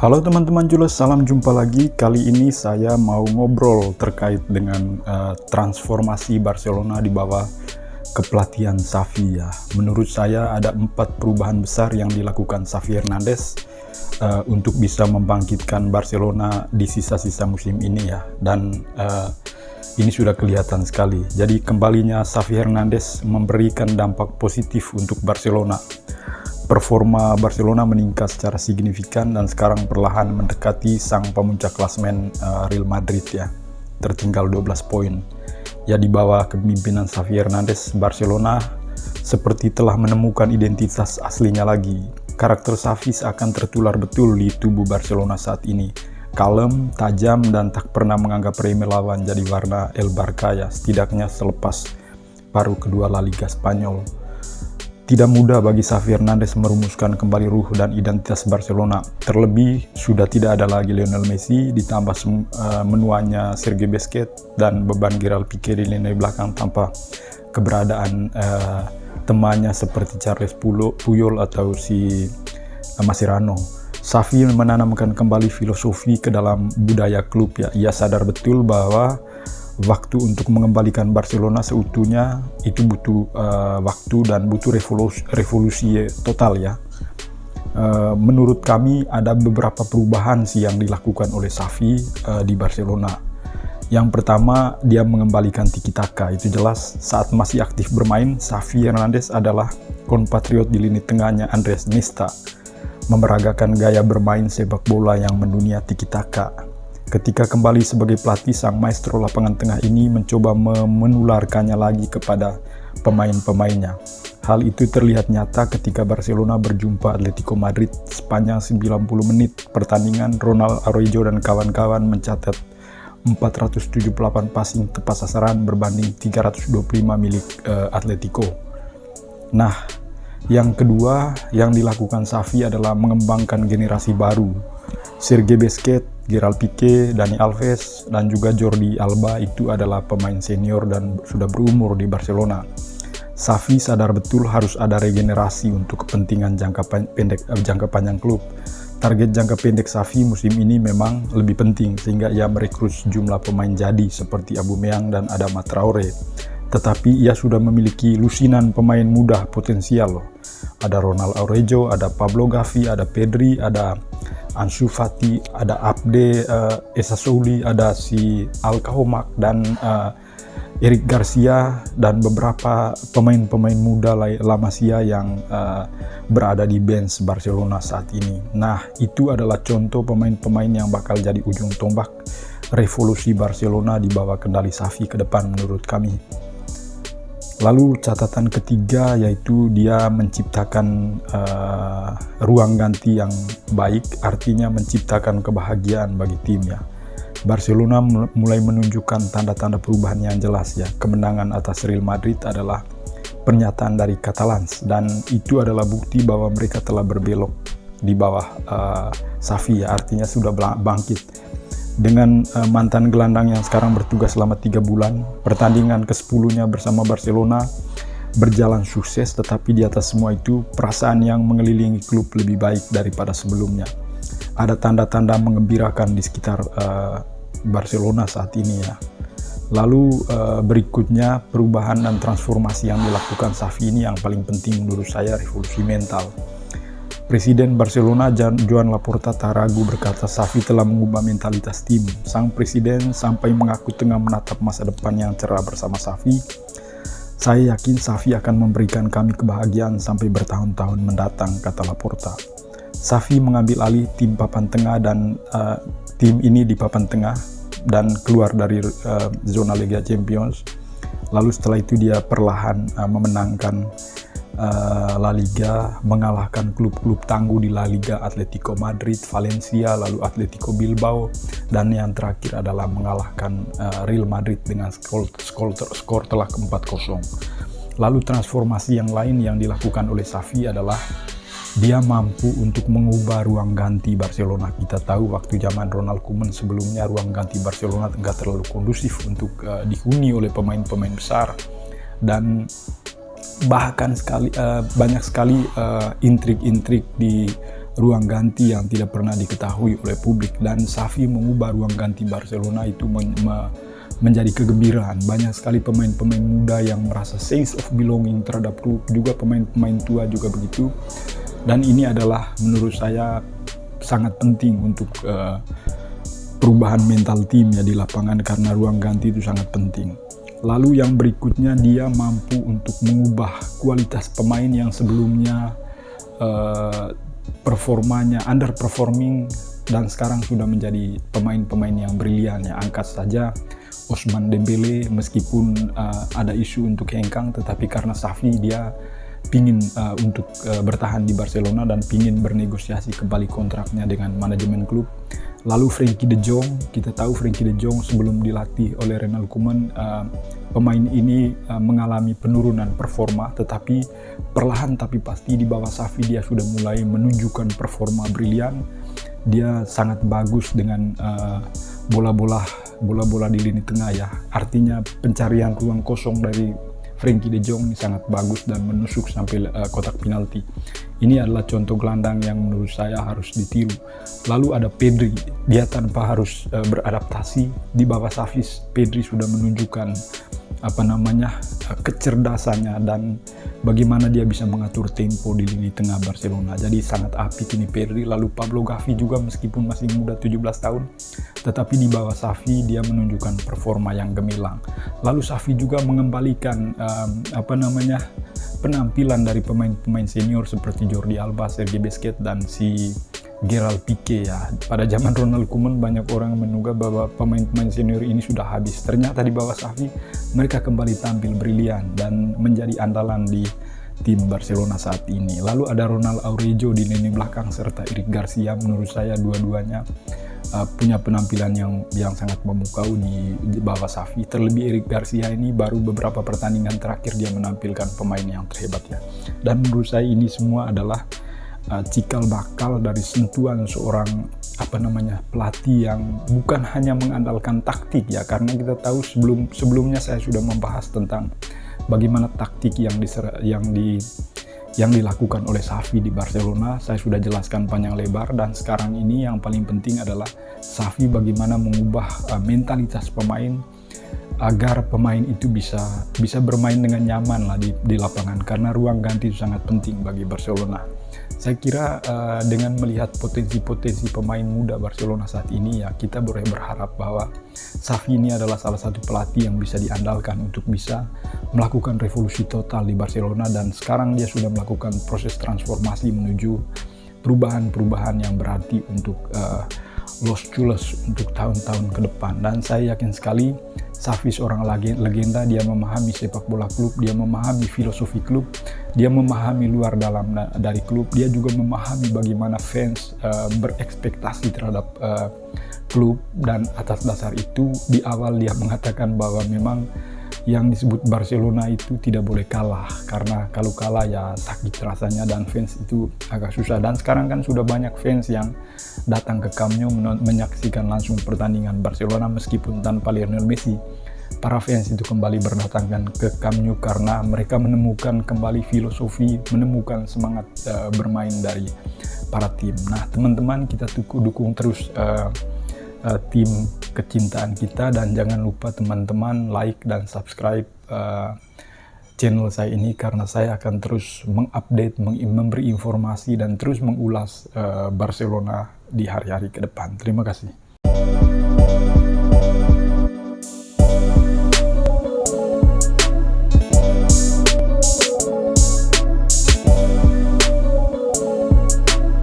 Halo teman-teman Jules, salam jumpa lagi. Kali ini saya mau ngobrol terkait dengan transformasi Barcelona di bawah kepelatihan Xavi ya. Menurut saya ada 4 perubahan besar yang dilakukan Xavi Hernandez untuk bisa membangkitkan Barcelona di sisa-sisa musim ini ya. Dan ini sudah kelihatan sekali. Jadi kembalinya Xavi Hernandez memberikan dampak positif untuk Barcelona. Performa Barcelona meningkat secara signifikan dan sekarang perlahan mendekati sang pemuncak klasemen Real Madrid ya. Tertinggal 12 poin. Ya, di bawah kepemimpinan Xavi Hernandez, Barcelona seperti telah menemukan identitas aslinya lagi. Karakter Xavi akan tertular betul di tubuh Barcelona saat ini. Kalem, tajam, dan tak pernah menganggap remeh lawan jadi warna El Barca ya, setidaknya selepas paruh kedua La Liga Spanyol. Tidak mudah bagi Xavi Hernandez merumuskan kembali ruh dan identitas Barcelona. Terlebih sudah tidak ada lagi Lionel Messi, ditambah menuanya Sergio Busquets dan beban Gerard Piqué di lini belakang tanpa keberadaan temannya seperti Charles Puyol atau si Mascherano. Xavi menanamkan kembali filosofi ke dalam budaya klub ya. Ia sadar betul bahwa waktu untuk mengembalikan Barcelona seutuhnya itu butuh waktu dan butuh revolusi total ya. Menurut kami ada beberapa perubahan sih yang dilakukan oleh Xavi di Barcelona. Yang pertama, dia mengembalikan tiki-taka. Itu jelas saat masih aktif bermain, Xavi Hernandez adalah kompatriot di lini tengahnya Andres Iniesta, memeragakan gaya bermain sepak bola yang mendunia tiki-taka. Ketika kembali sebagai pelatih, sang maestro lapangan tengah ini mencoba menularkannya lagi kepada pemain-pemainnya. Hal itu terlihat nyata ketika Barcelona berjumpa Atletico Madrid sepanjang 90 menit pertandingan. Ronald Araujo dan kawan-kawan mencatat 478 passing tepat sasaran berbanding 325 milik Atletico. Nah, yang kedua yang dilakukan Xavi adalah mengembangkan generasi baru. Sergio Busquets, Gerard Piqué, Dani Alves, dan juga Jordi Alba itu adalah pemain senior dan sudah berumur di Barcelona. Xavi sadar betul harus ada regenerasi untuk kepentingan jangka panjang klub. Target jangka pendek Xavi musim ini memang lebih penting sehingga ia merekrut sejumlah pemain jadi seperti Aubameyang dan Adama Traore. Tetapi ia sudah memiliki lusinan pemain muda potensial loh. Ada Ronald Araujo, ada Pablo Gavi, ada Pedri, ada Ansu Fati, ada Abde Esasouli, ada si Alcahomac dan Eric Garcia dan beberapa pemain-pemain muda La Masia yang berada di bench Barcelona saat ini. Nah, itu adalah contoh pemain-pemain yang bakal jadi ujung tombak revolusi Barcelona di bawah kendali Xavi ke depan menurut kami. Lalu catatan ketiga yaitu dia menciptakan ruang ganti yang baik, artinya menciptakan kebahagiaan bagi timnya. Barcelona mulai menunjukkan tanda-tanda perubahan yang jelas ya. Kemenangan atas Real Madrid adalah pernyataan dari Catalans dan itu adalah bukti bahwa mereka telah berbelok di bawah Xavi ya, artinya sudah bangkit. Dengan mantan gelandang yang sekarang bertugas selama 3 bulan, pertandingan ke-10-nya bersama Barcelona berjalan sukses, tetapi di atas semua itu perasaan yang mengelilingi klub lebih baik daripada sebelumnya. Ada tanda-tanda mengembirakan di sekitar Barcelona saat ini ya. Lalu berikutnya perubahan dan transformasi yang dilakukan Xavi ini yang paling penting menurut saya, revolusi mental. Presiden Barcelona Joan Laporta tak ragu berkata Xavi telah mengubah mentalitas tim. Sang presiden sampai mengaku tengah menatap masa depan yang cerah bersama Xavi. Saya yakin Xavi akan memberikan kami kebahagiaan sampai bertahun-tahun mendatang, kata Laporta. Xavi mengambil alih tim papan tengah dan tim ini di papan tengah dan keluar dari zona Liga Champions. Lalu setelah itu dia perlahan memenangkan La Liga, mengalahkan klub-klub tangguh di La Liga, Atletico Madrid, Valencia, lalu Atletico Bilbao, dan yang terakhir adalah mengalahkan Real Madrid dengan skor telak 4-0. Lalu transformasi yang lain yang dilakukan oleh Xavi adalah dia mampu untuk mengubah ruang ganti Barcelona. Kita tahu waktu zaman Ronald Koeman sebelumnya ruang ganti Barcelona nggak terlalu kondusif untuk dihuni oleh pemain-pemain besar, dan bahkan banyak sekali intrik-intrik di ruang ganti yang tidak pernah diketahui oleh publik, dan Xavi mengubah ruang ganti Barcelona itu menjadi kegembiraan. Banyak sekali pemain-pemain muda yang merasa sense of belonging terhadap klub, juga pemain-pemain tua juga begitu. Dan ini adalah menurut saya sangat penting untuk perubahan mental tim ya di lapangan, karena ruang ganti itu sangat penting. Lalu yang berikutnya, dia mampu untuk mengubah kualitas pemain yang sebelumnya performanya underperforming dan sekarang sudah menjadi pemain-pemain yang brilian ya. Angkat saja Ousmane Dembele, meskipun ada isu untuk hengkang, tetapi karena Xavi dia pingin untuk bertahan di Barcelona dan pingin bernegosiasi kembali kontraknya dengan manajemen klub. Lalu Frenkie de Jong, kita tahu Frenkie de Jong sebelum dilatih oleh Ronald Koeman, pemain ini mengalami penurunan performa, tetapi perlahan tapi pasti di bawah Xavi dia sudah mulai menunjukkan performa brilian. Dia sangat bagus dengan bola-bola di lini tengah ya. Artinya pencarian ruang kosong dari Frenkie de Jong ini sangat bagus dan menusuk sampai kotak penalti. Ini adalah contoh gelandang yang menurut saya harus ditiru. Lalu ada Pedri, dia tanpa harus beradaptasi di bawah Xavi, Pedri sudah menunjukkan kecerdasannya dan bagaimana dia bisa mengatur tempo di lini tengah Barcelona. Jadi sangat apik ini Pedri. Lalu Pablo Gavi juga meskipun masih muda 17 tahun, tetapi di bawah Xavi dia menunjukkan performa yang gemilang. Lalu Xavi juga mengembalikan penampilan dari pemain-pemain senior seperti Jordi Alba, Sergio Busquets dan si Gerard Pique ya. Pada zaman Ronald Koeman banyak orang menduga bahwa pemain-pemain senior ini sudah habis. Ternyata di bawah Xavi mereka kembali tampil brilian dan menjadi andalan di tim Barcelona saat ini. Lalu ada Ronald Araujo di lini belakang serta Eric Garcia. Menurut saya dua-duanya punya penampilan yang sangat memukau di bawah Xavi. Terlebih Eric Garcia ini baru beberapa pertandingan terakhir dia menampilkan pemain yang terhebat ya. Dan menurut saya ini semua adalah cikal bakal dari sentuhan seorang pelatih yang bukan hanya mengandalkan taktik ya, karena kita tahu sebelumnya saya sudah membahas tentang bagaimana taktik yang dilakukan oleh Xavi di Barcelona. Saya sudah jelaskan panjang lebar, dan sekarang ini yang paling penting adalah Xavi bagaimana mengubah mentalitas pemain agar pemain itu bisa bermain dengan nyaman lah di lapangan, karena ruang ganti itu sangat penting bagi Barcelona. Saya kira dengan melihat potensi-potensi pemain muda Barcelona saat ini ya, kita boleh berharap bahwa Xavi ini adalah salah satu pelatih yang bisa diandalkan untuk bisa melakukan revolusi total di Barcelona, dan sekarang dia sudah melakukan proses transformasi menuju perubahan-perubahan yang berarti untuk Los Culés untuk tahun-tahun ke depan. Dan saya yakin sekali Xavi seorang legenda, dia memahami sepak bola klub, dia memahami filosofi klub, dia memahami luar dalam dari klub, dia juga memahami bagaimana fans berekspektasi terhadap klub, dan atas dasar itu di awal dia mengatakan bahwa memang yang disebut Barcelona itu tidak boleh kalah, karena kalau kalah ya sakit rasanya dan fans itu agak susah. Dan sekarang kan sudah banyak fans yang datang ke Camp Nou menyaksikan langsung pertandingan Barcelona meskipun tanpa Lionel Messi. Para fans itu kembali berdatangan ke Camp Nou karena mereka menemukan kembali filosofi, menemukan semangat bermain dari para tim. Nah teman-teman, kita dukung terus tim kecintaan kita, dan jangan lupa teman-teman like dan subscribe channel saya ini, karena saya akan terus mengupdate, memberi informasi dan terus mengulas Barcelona di hari-hari ke depan. Terima kasih.